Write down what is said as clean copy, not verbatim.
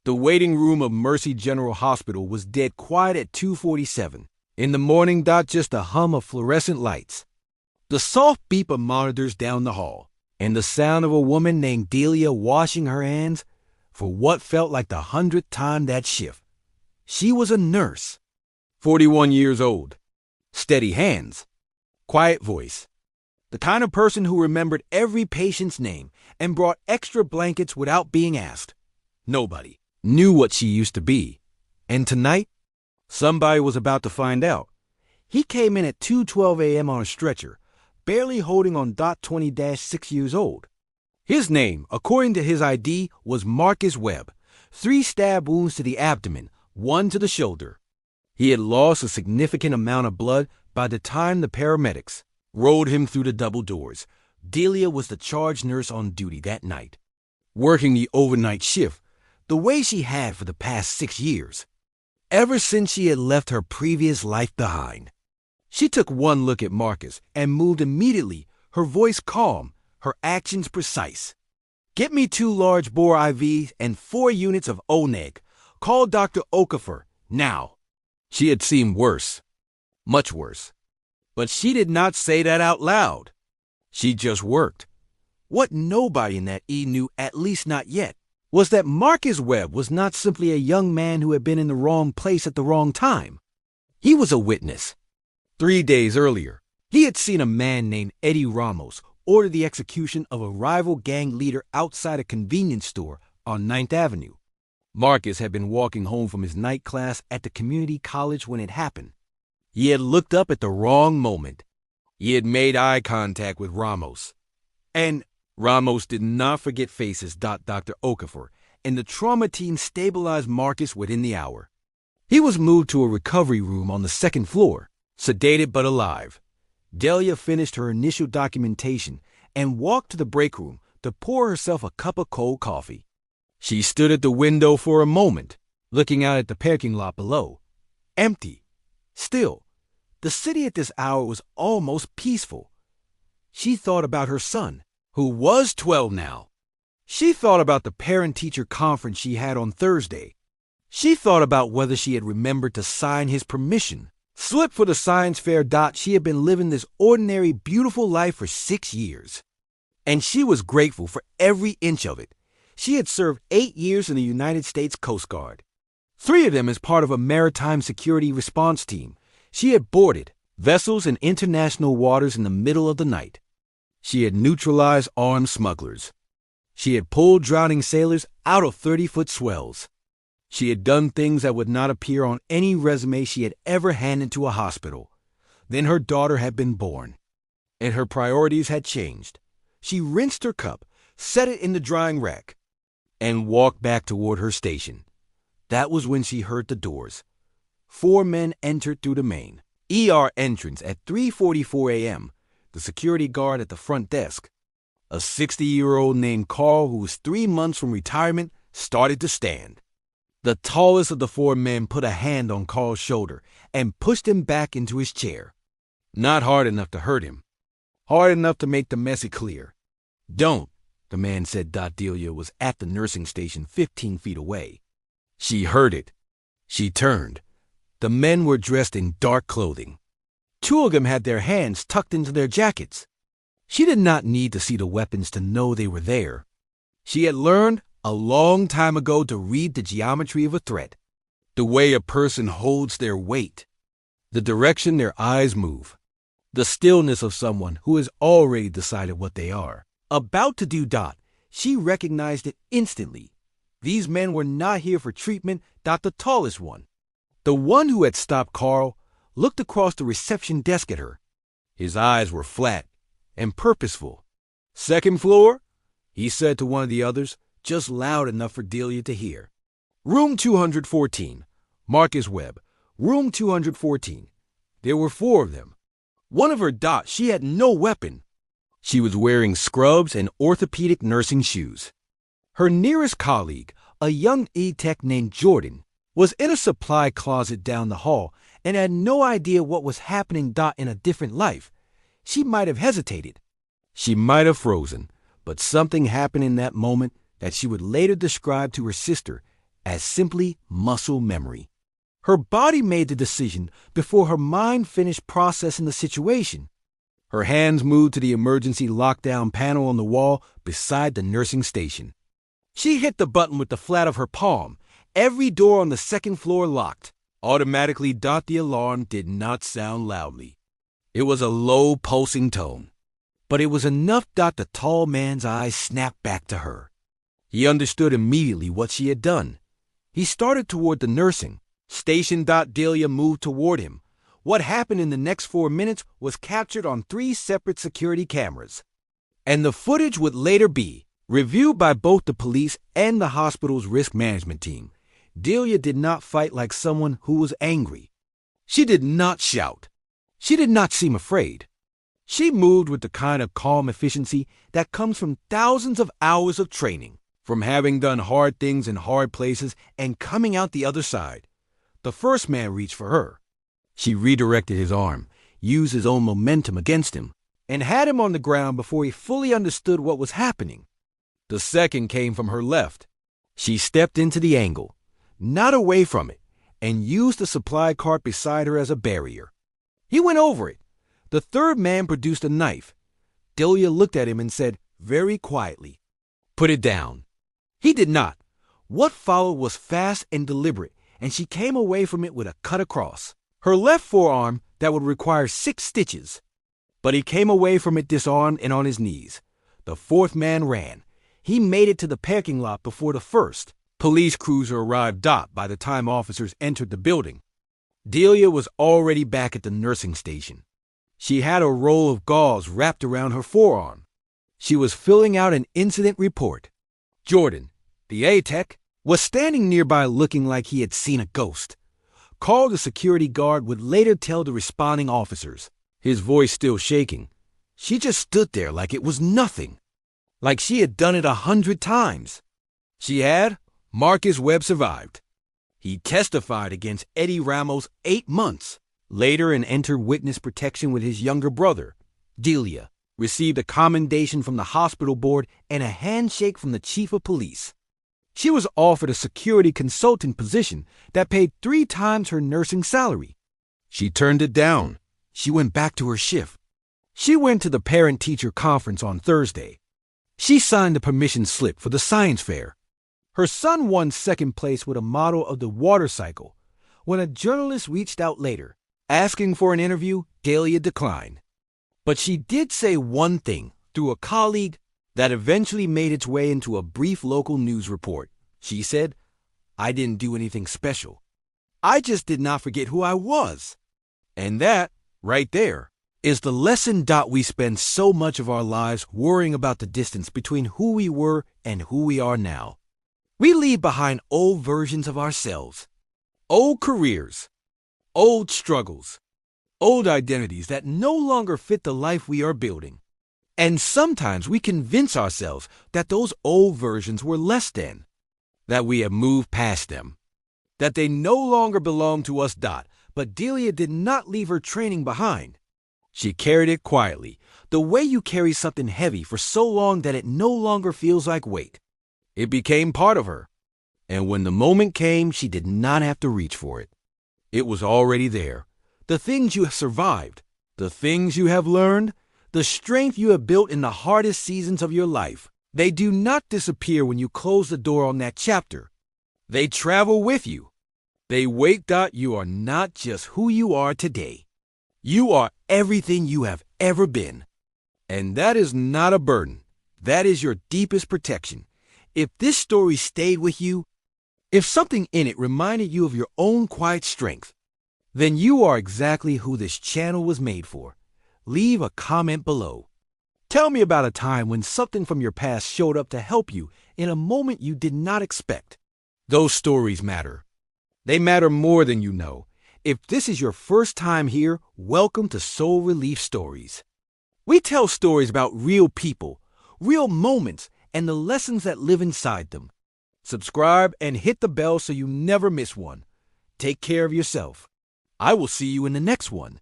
The waiting room of Mercy General Hospital was dead quiet at 2:47. In the morning, just a hum of fluorescent lights, the soft beep of monitors down the hall, and the sound of a woman named Delia washing her hands for what felt like the 100th time that shift. She was a nurse, 41 years old, steady hands, quiet voice, the kind of person who remembered every patient's name and brought extra blankets without being asked. Nobody knew what she used to be, and tonight, somebody was about to find out. He came in at 2:12 a.m. on a stretcher, barely holding on. 20-6 years old. His name, according to his ID, was Marcus Webb. 3 stab wounds to the abdomen, 1 to the shoulder. He had lost a significant amount of blood by the time the paramedics rolled him through the double doors. Delia was the charge nurse on duty that night, working the overnight shift the way she had for the past 6 years, ever since she had left her previous life behind. She took one look at Marcus and moved immediately, her voice calm, her actions precise. "Get me 2 large bore IVs and 4 units of ONEG. Call Dr. Okafor now." She had seen worse, much worse. But she did not say that out loud. She just worked. What nobody in that knew, at least not yet, was that Marcus Webb was not simply a young man who had been in the wrong place at the wrong time. He was a witness. 3 days earlier, he had seen a man named Eddie Ramos order the execution of a rival gang leader outside a convenience store on 9th Avenue. Marcus had been walking home from his night class at the community college when it happened. He had looked up at the wrong moment. He had made eye contact with Ramos. And Ramos did not forget faces. Dr. Okafor and the trauma team stabilized Marcus within the hour. He was moved to a recovery room on the 2nd floor, sedated but alive. Delia finished her initial documentation and walked to the break room to pour herself a cup of cold coffee. She stood at the window for a moment, looking out at the parking lot below. Empty. Still, the city at this hour was almost peaceful. She thought about her son, who was 12 now. She thought about the parent-teacher conference she had on Thursday. She thought about whether she had remembered to sign his permission slip for the science fair. She had been living this ordinary, beautiful life for 6 years, and she was grateful for every inch of it. She had served 8 years in the United States Coast Guard, 3 of them as part of a maritime security response team. She had boarded vessels in international waters in the middle of the night. She had neutralized armed smugglers. She had pulled drowning sailors out of 30-foot swells. She had done things that would not appear on any resume she had ever handed to a hospital. Then her daughter had been born, and her priorities had changed. She rinsed her cup, set it in the drying rack, and walked back toward her station. That was when she heard the doors. 4 men entered through the main ER entrance at 3:44 a.m., the security guard at the front desk. A 60-year-old named Carl, who was 3 months from retirement, started to stand. The tallest of the 4 men put a hand on Carl's shoulder and pushed him back into his chair. Not hard enough to hurt him. Hard enough to make the message clear. "Don't," the man said. Delia was at the nursing station 15 feet away. She heard it. She turned. The men were dressed in dark clothing. 2 of them had their hands tucked into their jackets. She did not need to see the weapons to know they were there. She had learned a long time ago to read the geometry of a threat, the way a person holds their weight, the direction their eyes move, the stillness of someone who has already decided what they are about to do. She recognized it instantly. These men were not here for treatment. The tallest one, the one who had stopped Carl, looked across the reception desk at her. His eyes were flat and purposeful. "2nd floor?" he said to one of the others, just loud enough for Delia to hear. "Room 214. Marcus Webb. Room 214. There were 4 of them. One of her she had no weapon. She was wearing scrubs and orthopedic nursing shoes. Her nearest colleague, a young E-tech named Jordan, was in a supply closet down the hall and had no idea what was happening. In a different life, she might have hesitated. She might have frozen, but something happened in that moment that she would later describe to her sister as simply muscle memory. Her body made the decision before her mind finished processing the situation. Her hands moved to the emergency lockdown panel on the wall beside the nursing station. She hit the button with the flat of her palm. Every door on the second floor locked. Automatically, the alarm did not sound loudly. It was a low, pulsing tone. But it was enough that the tall man's eyes snapped back to her. He understood immediately what she had done. He started toward the nursing. Station. Delia moved toward him. What happened in the next 4 minutes was captured on 3 separate security cameras. And the footage would later be reviewed by both the police and the hospital's risk management team. Delia did not fight like someone who was angry. She did not shout. She did not seem afraid. She moved with the kind of calm efficiency that comes from thousands of hours of training, from having done hard things in hard places and coming out the other side. The first man reached for her. She redirected his arm, used his own momentum against him, and had him on the ground before he fully understood what was happening. The second came from her left. She stepped into the angle, not away from it, and used the supply cart beside her as a barrier. He went over it. The third man produced a knife. Delia looked at him and said very quietly, "Put it down." He did not. What followed was fast and deliberate, and she came away from it with a cut across her left forearm that would require 6 stitches. But he came away from it disarmed and on his knees. The fourth man ran. He made it to the parking lot before the first. Police cruiser arrived by the time officers entered the building. Delia was already back at the nursing station. She had a roll of gauze wrapped around her forearm. She was filling out an incident report. Jordan, the A-Tech, was standing nearby looking like he had seen a ghost. Carl, the security guard, would later tell the responding officers, his voice still shaking, she just stood there like it was nothing, like she had done it 100 times. She had. Marcus Webb survived. He testified against Eddie Ramos 8 months. Later, and entered witness protection with his younger brother. Delia received a commendation from the hospital board and a handshake from the chief of police. She was offered a security consultant position that paid 3 times her nursing salary. She turned it down. She went back to her shift. She went to the parent-teacher conference on Thursday. She signed the permission slip for the science fair. Her son won second place with a model of the water cycle. When a journalist reached out later, asking for an interview, Delia declined. But she did say one thing through a colleague that eventually made its way into a brief local news report. She said, "I didn't do anything special. I just did not forget who I was." And that, right there, is the lesson. We spend so much of our lives worrying about the distance between who we were and who we are now. We leave behind old versions of ourselves, old careers, old struggles, old identities that no longer fit the life we are building. And sometimes we convince ourselves that those old versions were less than, that we have moved past them, that they no longer belong to us. But Delia did not leave her training behind. She carried it quietly, the way you carry something heavy for so long that it no longer feels like weight. It became part of her. And when the moment came, she did not have to reach for it. It was already there. The things you have survived, the things you have learned, the strength you have built in the hardest seasons of your life, they do not disappear when you close the door on that chapter. They travel with you. They wait. You are not just who you are today. You are everything you have ever been. And that is not a burden. That is your deepest protection. If this story stayed with you, if something in it reminded you of your own quiet strength, then you are exactly who this channel was made for. Leave a comment below. Tell me about a time when something from your past showed up to help you in a moment you did not expect. Those stories matter. They matter more than you know. If this is your first time here, welcome to Soul Relief Stories. We tell stories about real people, real moments, and the lessons that live inside them. Subscribe and hit the bell so you never miss one. Take care of yourself. I will see you in the next one.